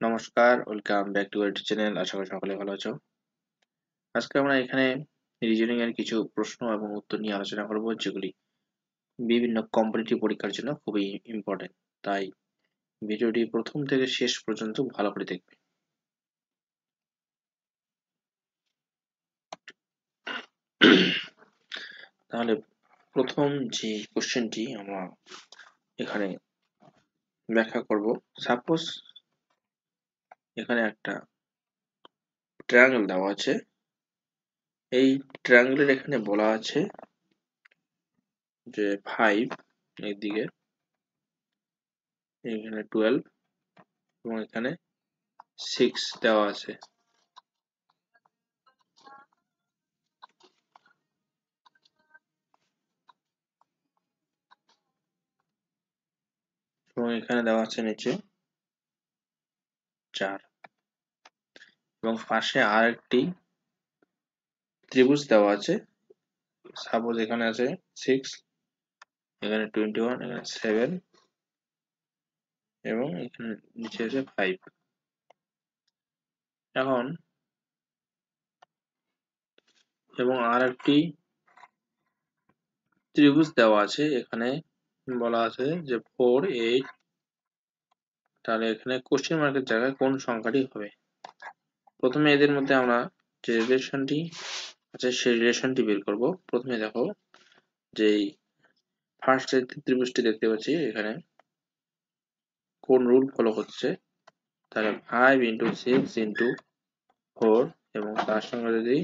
নমস্কার, welcome back to our channel. আশা করি সকলে ভালো আছো। আজকে আমরা এখানে রিজনিং এর কিছু প্রশ্ন এবং উত্তর নিয়ে আলোচনা করব, যেগুলি বিভিন্ন কম্পিটিটিভ পরীক্ষার জন্য খুবই ইম্পর্টেন্ট। তাই ভিডিওটি প্রথম থেকে শেষ পর্যন্ত ভালো করে দেখবে। তাহলে প্রথম যে কোশ্চেনটি আমরা এখানে ব্যাখ্যা করব, সাপোজ এখানে একটা ট্রায়াঙ্গেল দেওয়া আছে। এই ট্রায়াঙ্গেলের এখানে বলা আছে যে 5 এইদিকে, এখানে 12 এবং এখানে 6 দেওয়া আছে। এবং এখানে দেওয়া আছে নিচে 4 এবং পাশে আর একটি ত্রিভুজ দেওয়া আছে। সাপোজ এখানে আছে 6, এখানে 21, এখানে 7 এবং এখানে নিচে আছে 5। এখন এবং আর একটি ত্রিভুজ দেওয়া আছে, এখানে বলা আছে যে 4, 8। তাহলে এখানে কোশ্চেন মার্কের জায়গায় কোন সংখ্যাটি হবে? প্রথমে এদের মধ্যে আমরা যে রিলেশনটি আছে সেই রিলেশনটি বের করব। প্রথমে দেখো, যেই ফার্স্ট যে ত্রিভুজটি দেখতে পাচ্ছি এখানে কোন রুল ফলো করছে, তাহলে 5 into 6 into 4 এবং তার সঙ্গে যদি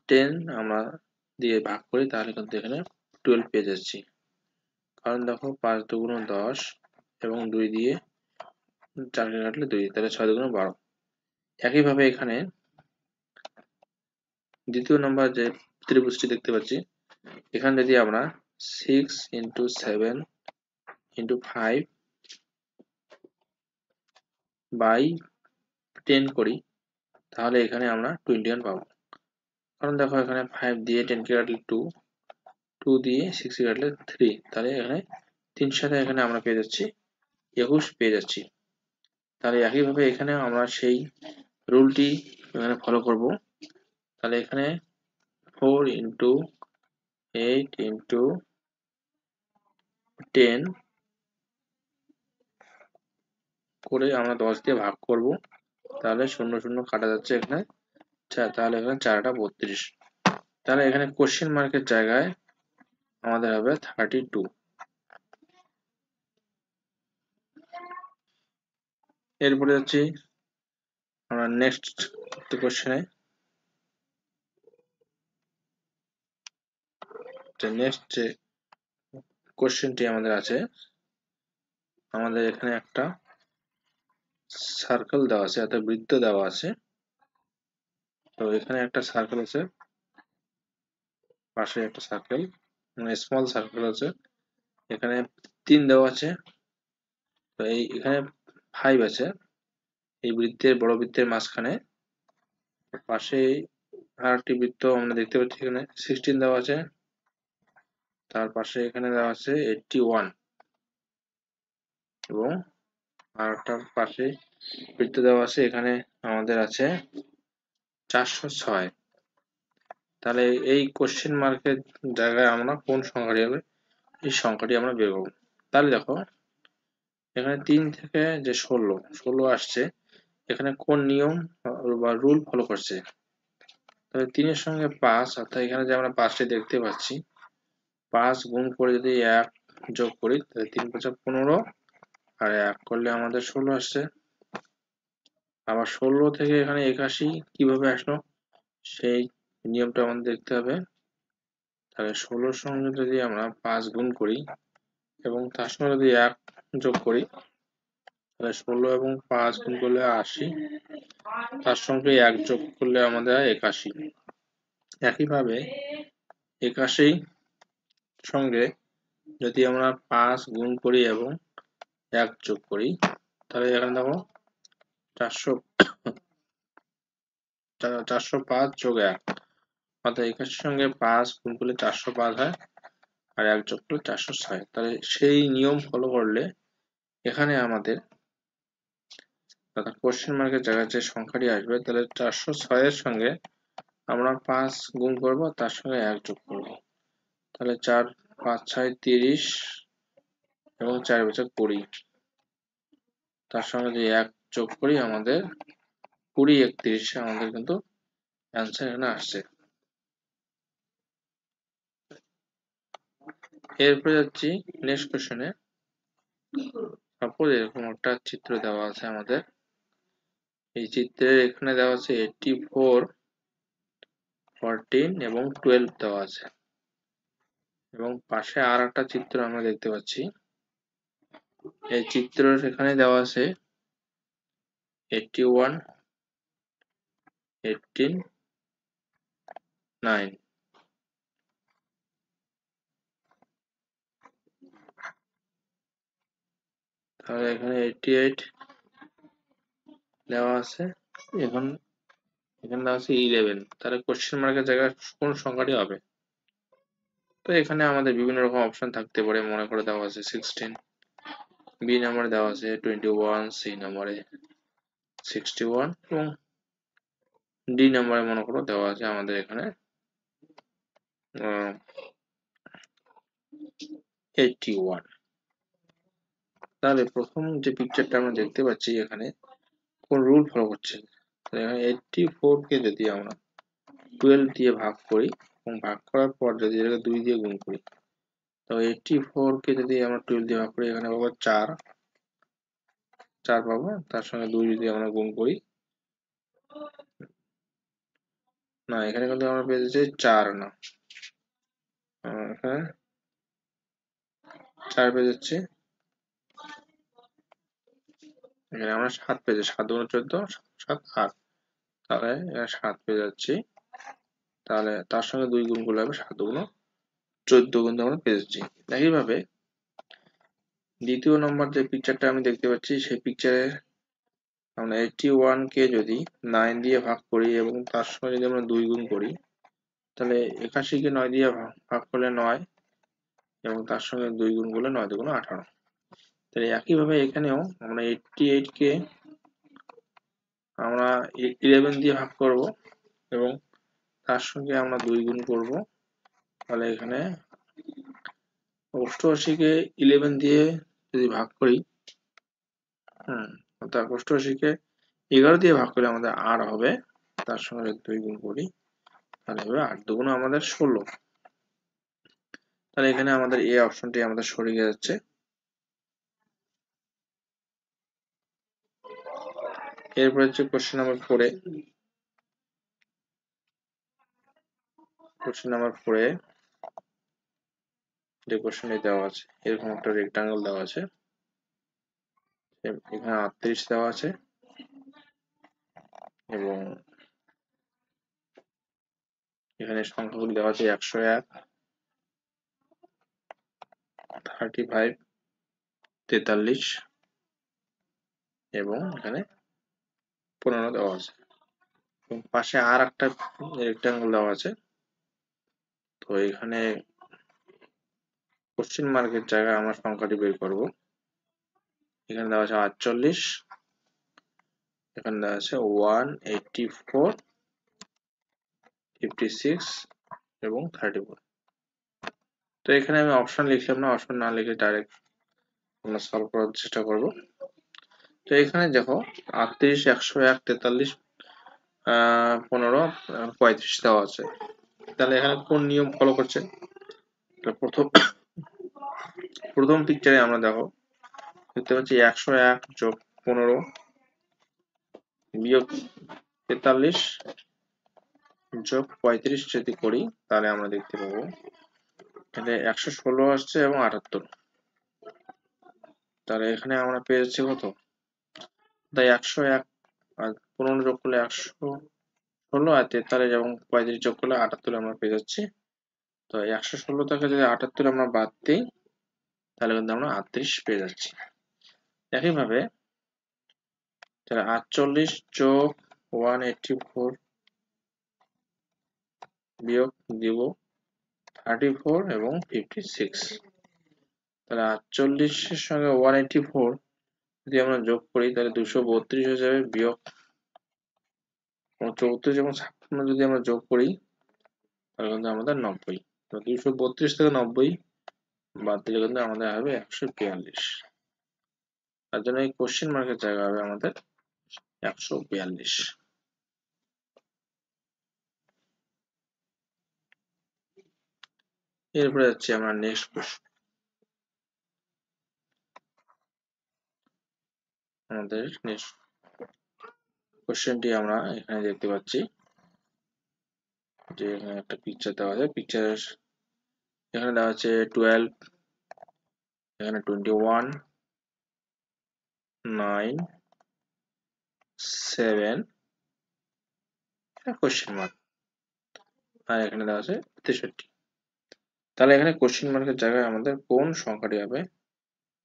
10 আমরা দিয়ে ভাগ করি তাহলে কিন্তু এখানে 12 পেয়ে যাচ্ছি। কারণ দেখো 5 দুগুণ 10 এবং 2 দিয়ে 4 কে কাটলে 2, তাহলে 6 দুগুণ 12। একইভাবে এখানে দ্বিতীয় নম্বর যে ত্রিভুজটি দেখতে পাচ্ছি, এখানে যদি আমরা 6 into 7 into 5 by 10 করি তাহলে এখানে আমরা 21 পাবো। কারণ দেখো এখানে 5 দিয়ে 10 কে কাটলে 2, 2 দিয়ে 6 কে কাটলে 3, তাহলে এখানে 3 সাথে এখানে আমরা পেয়ে যাচ্ছি 21 পেয়ে যাচ্ছি। তাহলে একইভাবে এখানে আমরা সেই রুলটি এখানে ফলো করব। তাহলে এখানে 4 into 8 into 10 করে আমরা 10 দিয়ে ভাগ করব, তাহলে 0 0 কাটা যাচ্ছে এখানে 4, তাহলে এখানে 4টা 32। তাহলে এখানে কোশ্চেন মার্কের জায়গায় আমাদের হবে 32। এরপরে যাচ্ছি আমরা নেক্সট কোশ্চেনে। নেক্সট যে কোশ্চেনটি আমাদের আছে, আমাদের এখানে একটা সার্কেল দেওয়া আছে, অর্থাৎ বৃত্ত দেওয়া আছে। তো এখানে একটা সার্কেল আছে, পাশে একটা সার্কেল মানে স্মল সার্কেল আছে, এখানে 3 দেওয়া আছে। তো এখানে 5 আছে এই বৃত্তের, বড় বৃত্তের মাঝখানে। পাশে আর একটি বৃত্ত আমরা দেখতে পাচ্ছি, এখানে 16 দেওয়া আছে। তার পাশে এখানে দেওয়া আছে 81 এবং আর একটা পাশে বৃত্ত দেওয়া আছে, এখানে আমাদের আছে 406। তাহলে এই কোশ্চেন মার্কের জায়গায় আমরা কোন সংখ্যাটি হবে এই সংখ্যাটি আমরা বের করব। তাহলে দেখো এখানে 3 থেকে যে 16 আসছে, এখানে কোন নিয়ম বা রুল ফলো করছে? তাহলে 3 এর সঙ্গে 5, অর্থাৎ এখানে যে আমরা 5টি দেখতে পাচ্ছি, 5 গুণ করে যদি 1 যোগ করি তাহলে 3 5 15 আর 1 করলে আমাদের 16 আসছে। আবার 16 থেকে এখানে 81 কিভাবে আসলো সেই নিয়মটা আমাদের দেখতে হবে। তাহলে 16 এর সঙ্গে যদি আমরা 5 গুণ করি এবং তার সঙ্গে যদি 1 যোগ করি তাহলে 16 এবং 5 গুণ করলে 80, তার সঙ্গে 1 যোগ করলে আমাদের 81। একইভাবে 81 সঙ্গে যদি আমরা 5 গুণ করি এবং 1 যোগ করি তাহলে এখানে দেখো 405 যোগ 1, অর্থাৎ 81 সঙ্গে 5 গুণ করলে 405 হয় আর 1 যোগ করলে 406। তাহলে সেই নিয়ম ফলো করলে এখানে আমাদের অর্থাৎ কোশ্চেন মার্কের জায়গায় যে সংখ্যাটি আসবে তাহলে 406 এর সঙ্গে আমরা 5 গুণ করব, তার সঙ্গে 1 যোগ করব। তাহলে 4 5 6 30 এবং 4 5 20, তার সঙ্গে যদি 1 যোগ করি আমাদের 20 31 আমাদের কিন্তু অ্যান্সার এখানে আসছে। এরপরে যাচ্ছি নেক্সট কোশ্চেনে। সাপোজ এরকম একটা চিত্র দেওয়া আছে আমাদের, এই চিত্রের এখানে দেওয়া আছে 84 14 এবং 12 দেওয়া আছে, এবং পাশে আর একটা চিত্র আমরা দেখতে পাচ্ছি। এই চিত্রের এখানে দেওয়া আছে 81 18 9, তাহলে এখানে 88 দেওয়া আছে, এখানে দেওয়া আছে 11, তাহলে কোশ্চেন মার্কের জায়গায় কোন সংখ্যাটি হবে? তো এখানে আমাদের বিভিন্ন রকম অপশন থাকতে পারে। মনে করে দেওয়া আছে 16, বি নাম্বারে দেওয়া আছে 21, সি নাম্বারে 61 এবং ডি নাম্বারে মনে করো দেওয়া আছে আমাদের এখানে 81। তাহলে প্রথম যে পিকচারটা আমরা দেখতে পাচ্ছি এখানে কোন রুল ফলো করছে। এখানে 84 কে যদি আমরা 12 দিয়ে ভাগ করি এবং ভাগ করার পর যদি এটাকে 2 দিয়ে গুণ করি, তো 84 কে যদি আমরা 12 দিয়ে ভাগ করি এখানে পাবো 4 পাবো, তার সঙ্গে 2 যদি আমরা গুণ করি, না এখানে কিন্তু আমরা পেয়ে যাচ্ছি 4, না এখানে 4 পেয়ে যাচ্ছি, এখানে আমরা 7 পেয়ে যাচ্ছি, 7 গুণ 14 7 8, তাহলে এখানে 7 পেয়ে যাচ্ছি। তাহলে তার সঙ্গে 2 গুণ করলে হবে 7 গুণ 14 কিন্তু আমরা পেয়ে যাচ্ছি। একইভাবে দ্বিতীয় নম্বর যে পিকচারটা আমি দেখতে পাচ্ছি, সেই পিকচারে আমরা 81 কে যদি 9 দিয়ে ভাগ করি এবং তার সঙ্গে যদি আমরা 2 গুণ করি, তাহলে 81 কে 9 দিয়ে ভাগ করলে 9 এবং তার সঙ্গে 2 গুণ করলে 9 2 18। তাহলে একইভাবে এখানেও আমরা 88 কে আমরা 11 দিয়ে ভাগ করব এবং তার সঙ্গে আমরা 2 গুণ করব, তাহলে এখানে 88 কে 11 দিয়ে যদি ভাগ করি, অর্থাৎ 88 কে 11 দিয়ে ভাগ করলে আমাদের 8 হবে, তার সঙ্গে 2 গুণ করি, তাহলে হবে 8 2 আমাদের 16। তাহলে এখানে আমাদের এই অপশনটি আমাদের সরে যাচ্ছে। এরপর হচ্ছে কোশ্চেন নাম্বার 4 এ। কোশ্চেন নাম্বার 4 এ যে কোশ্চেনটি দেওয়া আছে, এরকম একটা রেক্টাঙ্গেল দেওয়া আছে, এখানে 38 দেওয়া আছে এবং এখানে সংখ্যাগুলি দেওয়া আছে 101 35 43 এবং এখানে 15 দেওয়া আছে, এবং পাশে আর একটা রেক্টাঙ্গেল দেওয়া আছে। তো এখানে কোশ্চেন মার্কের জায়গায় আমরা সংখ্যাটি বের করব। এখানে দেওয়া আছে 48, এখানে দেওয়া আছে 184 56 এবং 34। তো এখানে আমি অপশন লিখলাম না, অপশন না লিখে ডাইরেক্ট আমরা সলভ করার চেষ্টা করব। তো এখানে দেখো 38 101 43 15 35 দেওয়া আছে, তাহলে এখানে কোন নিয়ম ফলো করছে? প্রথম পিকচারে আমরা দেখতে পাচ্ছি 101 যোগ 15 বিয়োগ 43 যোগ 35 যদি করি, তাহলে আমরা দেখতে পাবো এখানে 116 আসছে এবং 78। তাহলে এখানে আমরা পেয়ে যাচ্ছি কত? তাই 101 আর 15 যোগ করলে 116 আর 43 এবং 35 যোগ করলে 78 আমরা পেয়ে যাচ্ছি। তো 116 থেকে যদি 78 আমরা বাদ দিই, তাহলে কিন্তু আমরা 38 পেয়ে যাচ্ছি। একইভাবে তাহলে 48 যোগ 184 বিয়োগ দিব 34 এবং 56, তাহলে 48 এর সঙ্গে 184 যদি আমরা যোগ করি তাহলে 232 হয়ে যাবে, বিয়োগ 34 এবং 56 যদি আমরা যোগ করি তাহলে কিন্তু আমাদের 90। তো 232 থেকে 90 বাদ দিলে কিন্তু আমাদের হবে 142। তার জন্য এই কোশ্চেন মার্কের জায়গা হবে আমাদের 142। এরপরে যাচ্ছি আমরা নেক্সট কোশ্চেন। আমাদের নেক্সট কোশ্চেনটি আমরা এখানে দেখতে পাচ্ছি যে এখানে একটা পিকচার দেওয়া আছে। পিকচার এখানে দেওয়া আছে 12, এখানে 21, 9, 7 কোশ্চেন মার্ক, আর এখানে দেওয়া আছে 63। তাহলে এখানে কোশ্চেন মার্কের জায়গায় আমাদের কোন সংখ্যাটি হবে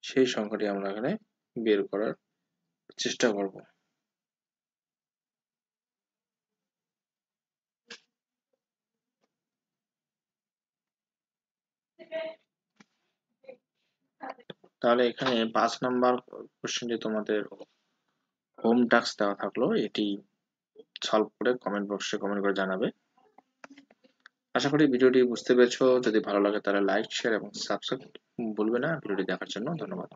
সেই সংখ্যাটি আমরা এখানে বের করার চেষ্টা করব। তাহলে এখানে 5 নাম্বার কোশ্চেনটি তোমাদের হোম টাস্ক দেওয়া থাকলো, এটি সলভ করে কমেন্ট বক্সে কমেন্ট করে জানাবে। আশা করি ভিডিওটি বুঝতে পেরেছো। যদি ভালো লাগে তাহলে লাইক, শেয়ার এবং সাবস্ক্রাইব ভুলবে না। ভিডিওটি দেখার জন্য ধন্যবাদ।